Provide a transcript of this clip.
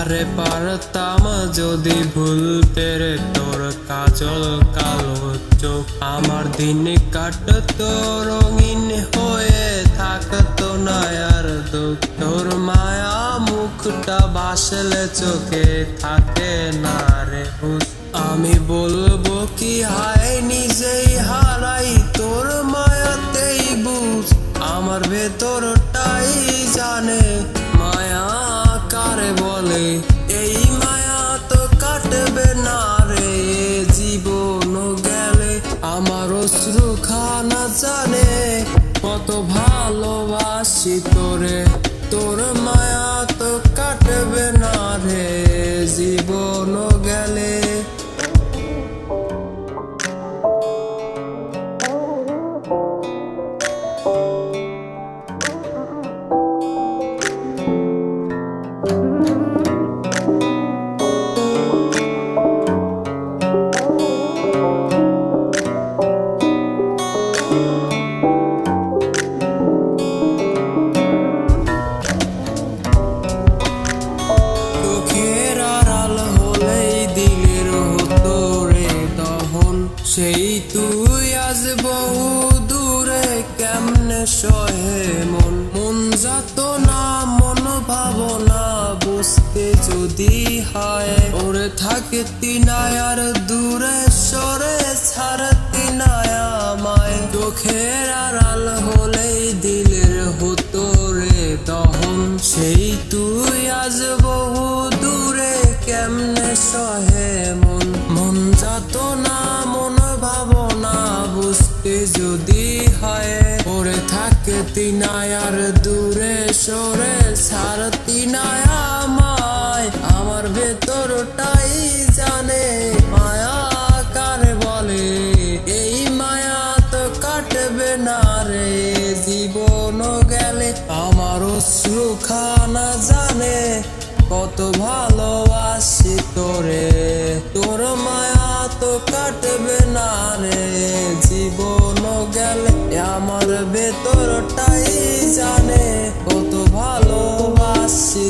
আরে পারতাম যদি ভুলতে রে তোর কাজল কালো চোখ, আমার দিন কাটতো রঙিন হয়ে থাকতো না আর দুঃখ। তোর মায়া মুখটা ভাসলে চোখে থাকে না রে হুঁশ। আমি বলবো কি হায় নিজেই হারাই তোর মায়াতেই বুঝ, আমার ভেতরটাই জানে মায়া কারে বলে। এই মায়া তো কাটবে না রে জীবন গেলে, আমার অশ্রু খানা জানে কত ভালোবাসি তোরে। তোর মায়া তো কাটবে না রে জীবন গেলে। সেই তুই আজ বহু দূরে কেমনে সহে মন, মন যাত না মন ভাবনা বুঝতে যদি হয়। ওরে থাকে তিনায়ার দূরে সরে ছাড়তি নায়া আমায়, চোখের আড়াল হলেই দিলের হতো রে দহন। সেই তুই আজ বহু দূরে কেমনে সহে মন, মন যাত না মন ভাবনা বুঝতে যদি হয়। ওরে থাকে তিনায়ার দূরে সরে ছাড়তি নায়া আমায়, আমার ভেতরটাই জানে মায়া কারে বলে। এই মায়া তো কাটবে না রে জীবন গেলে, আমার অশ্রু খানা জানে কত ভালোবাসি তোরে। তোর মায়া তো কাটবে না রে জীবন গেলে, আমার ভেতরটাই জানে কত ভালোবাসি।